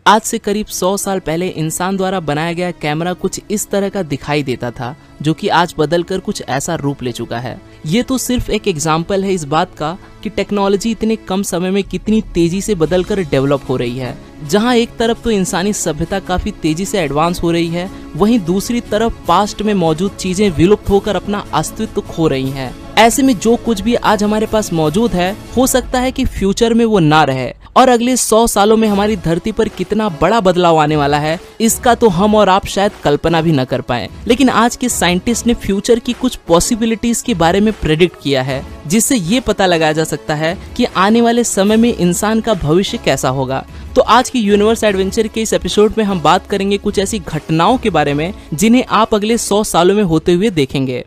आज से करीब 100 साल पहले इंसान द्वारा बनाया गया कैमरा कुछ इस तरह का दिखाई देता था, जो कि आज बदलकर कुछ ऐसा रूप ले चुका है। ये तो सिर्फ एक एग्जाम्पल है इस बात का कि टेक्नोलॉजी इतने कम समय में कितनी तेजी से बदलकर डेवलप हो रही है। जहां एक तरफ तो इंसानी सभ्यता काफी तेजी से एडवांस हो रही है, वहीं दूसरी तरफ पास्ट में मौजूद चीजें विलुप्त होकर अपना अस्तित्व खो रही हैं। ऐसे में जो कुछ भी आज हमारे पास मौजूद है, हो सकता है कि फ्यूचर में वो ना रहे, और अगले 100 सालों में हमारी धरती पर कितना बड़ा बदलाव आने वाला है, इसका तो हम और आप शायद कल्पना भी न कर पाए। लेकिन आज के साइंटिस्ट ने फ्यूचर की कुछ पॉसिबिलिटीज के बारे में प्रेडिक्ट किया है, जिससे ये पता लगाया जा सकता है कि आने वाले समय में इंसान का भविष्य कैसा होगा। तो आज की यूनिवर्स एडवेंचर के इस एपिसोड में हम बात करेंगे कुछ ऐसी घटनाओं के बारे में जिन्हें आप अगले 100 सालों में होते हुए देखेंगे।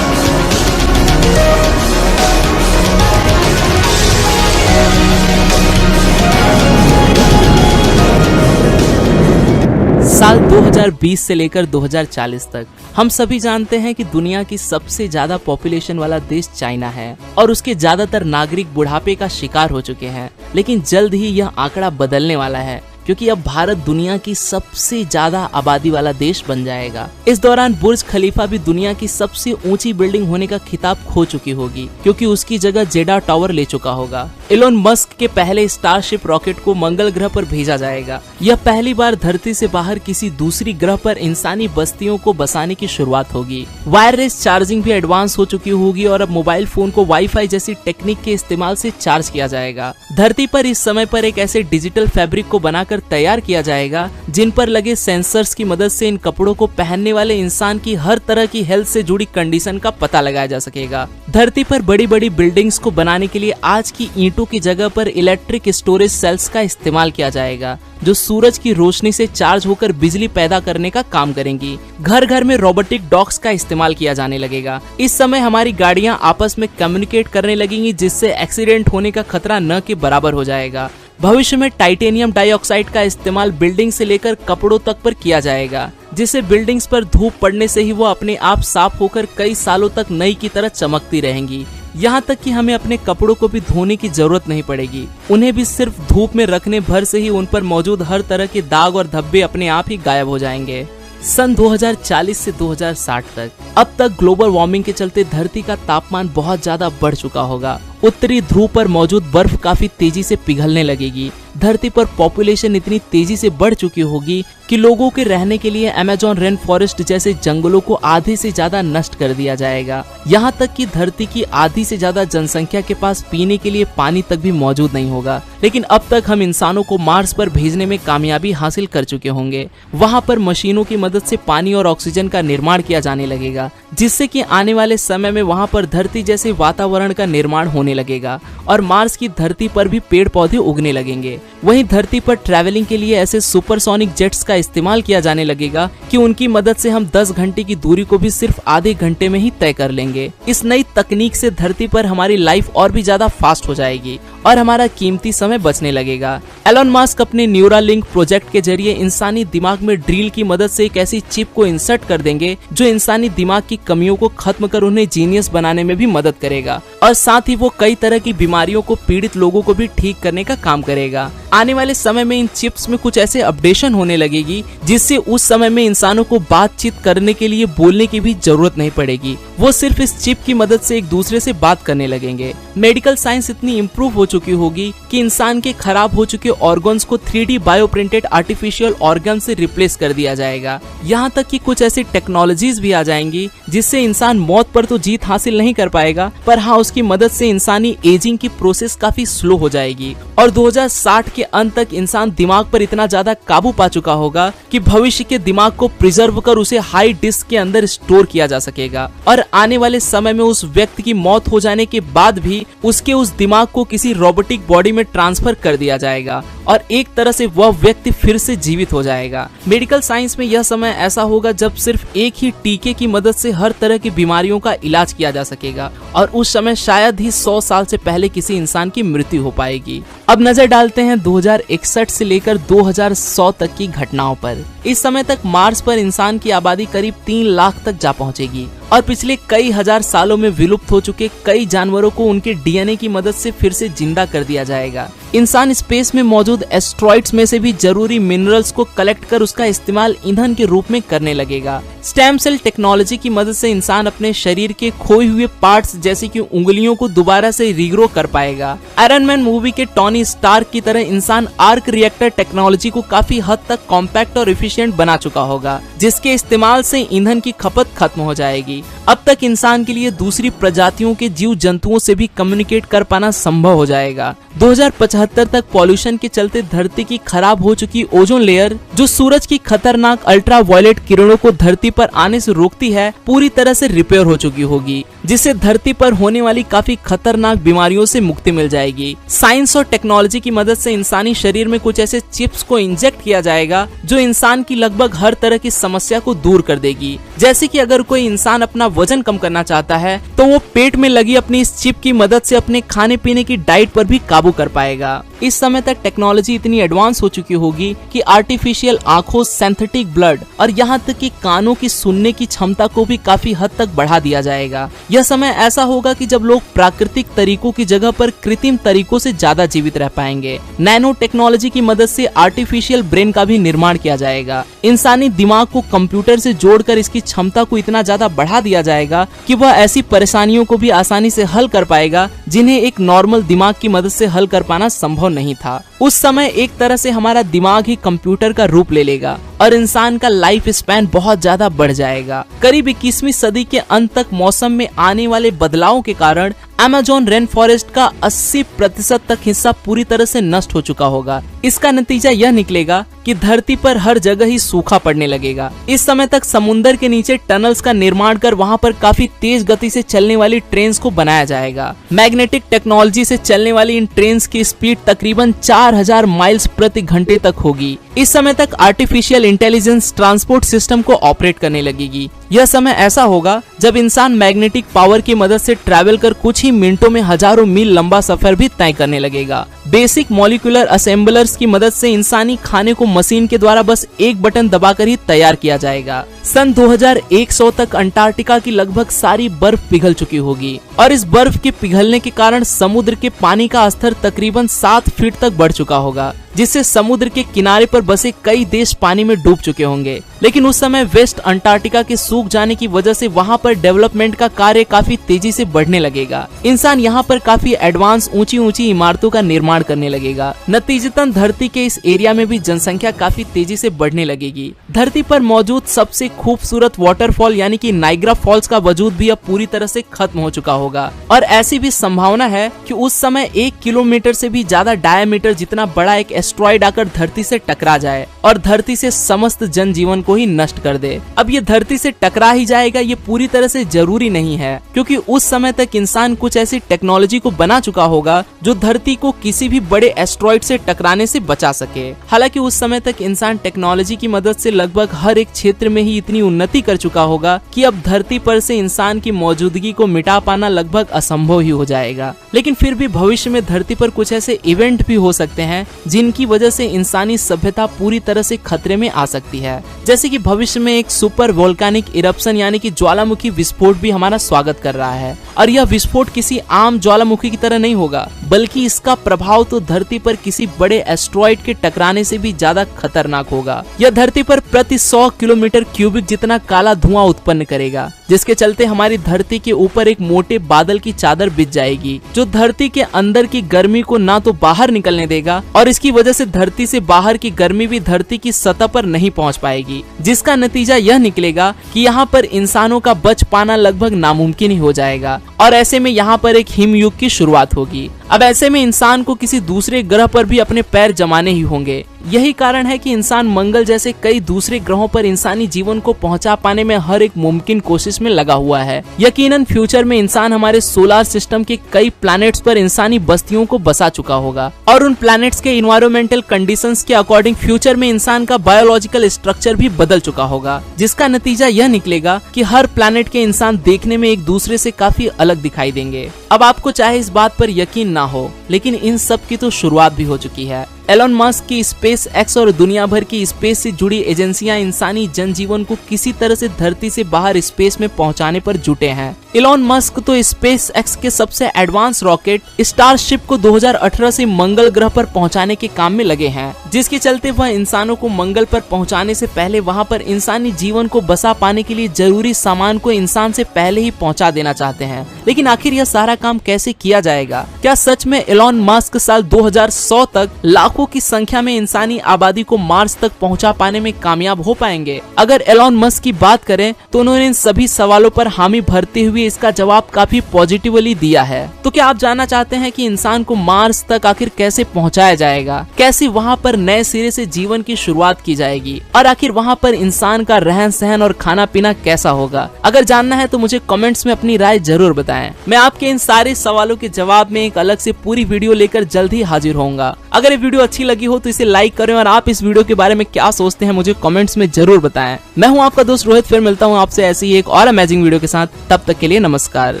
साल 2020 से लेकर 2040 तक हम सभी जानते हैं कि दुनिया की सबसे ज्यादा पॉपुलेशन वाला देश चाइना है और उसके ज्यादातर नागरिक बुढ़ापे का शिकार हो चुके हैं। लेकिन जल्द ही यह आंकड़ा बदलने वाला है, क्योंकि अब भारत दुनिया की सबसे ज्यादा आबादी वाला देश बन जाएगा। इस दौरान बुर्ज खलीफा भी दुनिया की सबसे ऊंची बिल्डिंग होने का खिताब खो चुकी होगी, क्योंकि उसकी जगह जेडा टावर ले चुका होगा। एलोन मस्क के पहले स्टारशिप रॉकेट को मंगल ग्रह पर भेजा जाएगा। यह पहली बार धरती से बाहर किसी दूसरी ग्रह पर इंसानी बस्तियों को बसाने की शुरुआत होगी। वायरलेस चार्जिंग भी एडवांस हो चुकी होगी और अब मोबाइल फोन को वाईफाई जैसी टेक्निक के इस्तेमाल से चार्ज किया जाएगा। धरती पर इस समय पर एक ऐसे डिजिटल फैब्रिक को बनाकर तैयार किया जाएगा जिन पर लगे सेंसर्स की मदद से इन कपड़ों को पहनने वाले इंसान की हर तरह की हेल्थ से जुड़ी कंडीशन का पता लगाया जा सकेगा। धरती पर बड़ी बड़ी बिल्डिंग्स को बनाने के लिए आज की ईंटों की जगह पर इलेक्ट्रिक स्टोरेज सेल्स का इस्तेमाल किया जाएगा, जो सूरज की रोशनी से चार्ज होकर बिजली पैदा करने का काम करेंगी। घर घर में रोबोटिक डॉग्स का इस्तेमाल किया जाने लगेगा। इस समय हमारी गाड़ियां आपस में कम्युनिकेट करने लगेंगी, जिससे एक्सीडेंट होने का खतरा न के बराबर हो जाएगा। भविष्य में टाइटेनियम डाइऑक्साइड का इस्तेमाल बिल्डिंग से लेकर कपड़ों तक पर किया जाएगा, जिससे बिल्डिंग्स पर धूप पड़ने से ही वो अपने आप साफ होकर कई सालों तक नई की तरह चमकती रहेंगी। यहाँ तक कि हमें अपने कपड़ों को भी धोने की जरूरत नहीं पड़ेगी। उन्हें भी सिर्फ धूप में रखने भर से ही उन पर मौजूद हर तरह के दाग और धब्बे अपने आप ही गायब हो जाएंगे। सन 2040 से 2060 तक अब तक ग्लोबल वार्मिंग के चलते धरती का तापमान बहुत ज्यादा बढ़ चुका होगा। उत्तरी ध्रुव पर मौजूद बर्फ काफी तेजी से पिघलने लगेगी। धरती पर पॉपुलेशन इतनी तेजी से बढ़ चुकी होगी कि लोगों के रहने के लिए अमेज़न रेन फॉरेस्ट जैसे जंगलों को आधे से ज्यादा नष्ट कर दिया जाएगा। यहाँ तक कि धरती की आधी से ज्यादा जनसंख्या के पास पीने के लिए पानी तक भी मौजूद नहीं होगा। लेकिन अब तक हम इंसानों को मार्स पर भेजने में कामयाबी हासिल कर चुके होंगे। वहाँ पर मशीनों की मदद से पानी और ऑक्सीजन का निर्माण किया जाने लगेगा, जिससे कि आने वाले समय में वहाँ पर धरती जैसे वातावरण का निर्माण होने लगेगा और मार्स की धरती पर भी पेड़ पौधे उगने लगेंगे। वहीं धरती पर ट्रैवलिंग के लिए ऐसे सुपरसोनिक जेट्स का इस्तेमाल किया जाने लगेगा कि उनकी मदद से हम 10 घंटे की दूरी को भी सिर्फ आधे घंटे में ही तय कर लेंगे। इस नई तकनीक से धरती पर हमारी लाइफ और भी ज्यादा फास्ट हो जाएगी और हमारा कीमती समय बचने लगेगा। एलोन मस्क अपने न्यूरालिंक प्रोजेक्ट के जरिए इंसानी दिमाग में ड्रिल की मदद से एक ऐसी चिप को इंसर्ट कर देंगे जो इंसानी दिमाग की कमियों को खत्म कर उन्हें जीनियस बनाने में भी मदद करेगा, और साथ ही वो कई तरह की बीमारियों को पीड़ित लोगों को भी ठीक करने का काम करेगा। आने वाले समय में इन चिप्स में कुछ ऐसे अपडेशन होने लगेगी जिससे उस समय में इंसानों को बातचीत करने के लिए बोलने की भी जरूरत नहीं पड़ेगी। वो सिर्फ इस चिप की मदद से एक दूसरे से बात करने लगेंगे। मेडिकल साइंस इतनी इम्प्रूव हो चुकी होगी कि इंसान के खराब हो चुके ऑर्गन्स को 3D bio printed artificial organ से रिप्लेस कर दिया जाएगा। यहाँ तक कि कुछ ऐसी टेक्नोलॉजीज भी आ जाएंगी जिससे इंसान मौत पर तो जीत हासिल नहीं कर पाएगा, पर हाँ उसकी मदद से इंसानी एजिंग की प्रोसेस काफी स्लो हो जाएगी और 2060 के अंत तक इंसान दिमाग पर इतना ज्यादा काबू पा चुका होगा कि भविष्य के दिमाग को प्रिजर्व कर उसे हाई डिस्क के अंदर स्टोर किया जा सकेगा। और आने वाले समय में उस व्यक्ति की मौत हो जाने के बाद भी उसके उस दिमाग को किसी रोबोटिक बॉडी में ट्रांसफर कर दिया जाएगा और एक तरह से वह व्यक्ति फिर से जीवित हो जाएगा। मेडिकल साइंस में यह समय ऐसा होगा जब सिर्फ एक ही टीके की मदद से हर तरह की बीमारियों का इलाज किया जा सकेगा और उस समय शायद ही 100 साल से पहले किसी इंसान की मृत्यु हो पाएगी। अब नजर डालते हैं हैं 2061 से लेकर 2100 तक की घटनाओं पर। इस समय तक मार्स पर इंसान की आबादी करीब 3 लाख तक जा पहुंचेगी और पिछले कई हजार सालों में विलुप्त हो चुके कई जानवरों को उनके डीएनए की मदद से फिर से जिंदा कर दिया जाएगा। इंसान स्पेस में मौजूद एस्ट्रॉइड्स में से भी जरूरी मिनरल्स को कलेक्ट कर उसका इस्तेमाल ईंधन के रूप में करने लगेगा। स्टेम सेल टेक्नोलॉजी की मदद से इंसान अपने शरीर के खोए हुए पार्ट्स जैसे कि उंगलियों को दोबारा से रीग्रो कर पाएगा। आयरन मैन मूवी के टोनी स्टार्क की तरह इंसान आर्क रिएक्टर टेक्नोलॉजी को काफी हद तक कॉम्पैक्ट और एफिशिएंट बना चुका होगा, जिसके इस्तेमाल से ईंधन की खपत खत्म हो जाएगी। अब तक इंसान के लिए दूसरी प्रजातियों के जीव जंतुओं से भी कम्युनिकेट कर पाना संभव हो जाएगा। 2075 तक पॉल्यूशन के चलते धरती की खराब हो चुकी ओजोन लेयर, जो सूरज की खतरनाक अल्ट्रावायलेट किरणों को धरती पर आने से रोकती है, पूरी तरह से रिपेयर हो चुकी होगी, जिससे धरती पर होने वाली काफी खतरनाक बीमारियों से मुक्ति मिल जाएगी। साइंस और टेक्नोलॉजी की मदद से इंसानी शरीर में कुछ ऐसे चिप्स को इंजेक्ट किया जाएगा जो इंसान की लगभग हर तरह की समस्या को दूर कर देगी। जैसे कि अगर कोई इंसान अपना वजन कम करना चाहता है तो वो पेट में लगी अपनी इस चिप की मदद से अपने खाने पीने की डाइट पर भी काबू कर पाएगा। इस समय तक टेक्नोलॉजी इतनी एडवांस हो चुकी होगी कि आर्टिफिशियल आंखों, सिंथेटिक ब्लड और यहाँ तक कि कानों की सुनने की क्षमता को भी काफी हद तक बढ़ा दिया जाएगा। यह समय ऐसा होगा कि जब लोग प्राकृतिक तरीकों की जगह पर कृत्रिम तरीकों से ज्यादा जीवित रह पाएंगे। नैनो टेक्नोलॉजी की मदद से आर्टिफिशियल ब्रेन का भी निर्माण किया जाएगा। इंसानी दिमाग को कंप्यूटर से जोड़कर इसकी क्षमता को इतना ज्यादा बढ़ा दिया जाएगा कि वह ऐसी परेशानियों को भी आसानी से हल कर पाएगा जिन्हें एक नॉर्मल दिमाग की मदद से हल कर पाना संभव नहीं था। उस समय एक तरह से हमारा दिमाग ही कंप्यूटर का रूप ले लेगा और इंसान का लाइफ स्पैन बहुत ज्यादा बढ़ जाएगा। करीब 21वीं सदी के अंत तक मौसम में आने वाले बदलावों के कारण अमेज़न रेन फॉरेस्ट का 80% तक हिस्सा पूरी तरह से नष्ट हो चुका होगा। इसका नतीजा यह निकलेगा कि धरती पर हर जगह ही सूखा पड़ने लगेगा। इस समय तक समुद्र के नीचे टनल्स का निर्माण कर वहां पर काफी तेज गति से चलने वाली ट्रेन्स को बनाया जाएगा। मैग्नेटिक टेक्नोलॉजी से चलने वाली इन ट्रेन्स की स्पीड तकरीबन 4000 माइल्स प्रति घंटे तक होगी। इस समय तक आर्टिफिशियल इंटेलिजेंस ट्रांसपोर्ट सिस्टम को ऑपरेट करने लगेगी। यह समय ऐसा होगा जब इंसान मैग्नेटिक पावर की मदद से ट्रैवल कर कुछ ही मिनटों में हजारों मील लंबा सफर भी तय करने लगेगा। बेसिक मॉलिक्यूलर असेंबलर्स की मदद से इंसानी खाने को मशीन के द्वारा बस एक बटन दबाकर ही तैयार किया जाएगा। सन 2100 तक अंटार्कटिका की लगभग सारी बर्फ पिघल चुकी होगी और इस बर्फ के पिघलने के कारण समुद्र के पानी का स्तर तकरीबन 7 फीट तक बढ़ चुका होगा, जिससे समुद्र के किनारे पर बसे कई देश पानी में डूब चुके होंगे। लेकिन उस समय वेस्ट अंटार्कटिका के सूख जाने की वजह से वहां पर डेवलपमेंट का कार्य काफी तेजी से बढ़ने लगेगा। इंसान यहाँ पर काफी एडवांस ऊंची ऊंची इमारतों का निर्माण करने लगेगा। नतीजतन धरती के इस एरिया में भी जनसंख्या काफी तेजी से बढ़ने लगेगी। धरती पर मौजूद सबसे खूबसूरत वाटरफॉल यानी कि नाइग्रा फॉल्स का वजूद भी अब पूरी तरह से खत्म हो चुका होगा और ऐसी भी संभावना है कि उस समय 1 किलोमीटर से भी ज्यादा डायमीटर जितना बड़ा एक एस्ट्रॉइड आकर धरती से टकरा जाए और धरती से समस्त जनजीवन को ही नष्ट कर दे। अब ये धरती से टकरा ही जाएगा ये पूरी तरह से जरूरी नहीं है, क्योंकि उस समय तक इंसान कुछ ऐसी टेक्नोलॉजी को बना चुका होगा जो धरती को किसी भी बड़े एस्ट्रॉइड से टकराने से बचा सके। हालांकि उस समय तक इंसान टेक्नोलॉजी की मदद से लगभग हर एक क्षेत्र में ही इतनी उन्नति कर चुका होगा कि अब धरती पर से इंसान की मौजूदगी को मिटा पाना लगभग असंभव ही हो जाएगा। लेकिन फिर भी भविष्य में धरती पर कुछ ऐसे इवेंट भी हो सकते हैं जिनकी वजह से इंसानी सभ्यता पूरी तरह से खतरे में आ सकती है। जैसे कि भविष्य में एक सुपर वोल्केनिक इरप्शन यानी कि ज्वालामुखी विस्फोट भी हमारा स्वागत कर रहा है और यह विस्फोट किसी आम ज्वालामुखी की तरह नहीं होगा, बल्कि इसका प्रभाव तो धरती पर किसी बड़े एस्ट्रॉइड के टकराने से भी ज्यादा खतरनाक होगा। यह धरती पर प्रति 100 किलोमीटर क्यूबिक जितना काला धुआं उत्पन्न करेगा, जिसके चलते हमारी धरती के ऊपर एक मोटे बादल की चादर बिछ जाएगी जो धरती के अंदर की गर्मी को ना तो बाहर निकलने देगा और इसकी वजह से धरती से बाहर की गर्मी भी धरती की सतह पर नहीं पहुंच पाएगी, जिसका नतीजा यह निकलेगा कि यहाँ पर इंसानों का बच पाना लगभग नामुमकिन ही हो जाएगा और ऐसे में यहाँ पर एक हिमयुग की शुरुआत होगी। अब ऐसे में इंसान को किसी दूसरे ग्रह पर भी अपने पैर जमाने ही होंगे। यही कारण है कि इंसान मंगल जैसे कई दूसरे ग्रहों पर इंसानी जीवन को पहुंचा पाने में हर एक मुमकिन कोशिश में लगा हुआ है। यकीनन फ्यूचर में इंसान हमारे सोलर सिस्टम के कई प्लैनेट्स पर इंसानी बस्तियों को बसा चुका होगा और उन प्लैनेट्स के इन्वायरमेंटल कंडीशंस के अकॉर्डिंग फ्यूचर में इंसान का बायोलॉजिकल स्ट्रक्चर भी बदल चुका होगा, जिसका नतीजा यह निकलेगा कि हर प्लैनेट के इंसान देखने में एक दूसरे से काफी अलग दिखाई देंगे। अब आपको चाहे इस बात पर यकीन ना हो, लेकिन इन सब की तो शुरुआत भी हो चुकी है। एलोन मस्क की स्पेस एक्स और दुनिया भर की स्पेस से जुड़ी एजेंसियां इंसानी जनजीवन को किसी तरह से धरती से बाहर स्पेस में पहुंचाने पर जुटे हैं। एलोन मस्क तो स्पेस एक्स के सबसे एडवांस रॉकेट स्टारशिप को 2018 से मंगल ग्रह पर पहुंचाने के काम में लगे हैं, जिसके चलते वह इंसानों को मंगल पर पहुंचाने से पहले वहां पर इंसानी जीवन को बसा पाने के लिए जरूरी सामान को इंसान से पहले ही पहुंचा देना चाहते हैं। लेकिन आखिर यह सारा काम कैसे किया जाएगा? क्या सच में एलोन मस्क साल 2100 तक लाखों की संख्या में इंसानी आबादी को मार्स तक पहुंचा पाने में कामयाब हो पाएंगे? अगर एलोन मस्क की बात करें तो उन्होंने इन सभी सवालों पर हामी भरते हुए इसका जवाब काफी पॉजिटिवली दिया है। तो क्या आप जानना चाहते हैं कि इंसान को मार्स तक आखिर कैसे पहुंचाया जाएगा? कैसे वहां पर नए सिरे से जीवन की शुरुआत की जाएगी? और आखिर वहां पर इंसान का रहन सहन और खाना पीना कैसा होगा? अगर जानना है तो मुझे कमेंट्स में अपनी राय जरूर बताएं। मैं आपके इन सारे सवालों के जवाब में एक अलग से पूरी वीडियो लेकर जल्द ही हाजिर होऊंगा। अगर ये वीडियो अच्छी लगी हो तो इसे लाइक करें और आप इस वीडियो के बारे में क्या सोचते हैं मुझे कमेंट्स में जरूर बताएं। मैं हूं आपका दोस्त रोहित, फिर मिलता हूं आपसे ऐसी एक और अमेजिंग वीडियो के साथ। तब तक के लिए नमस्कार।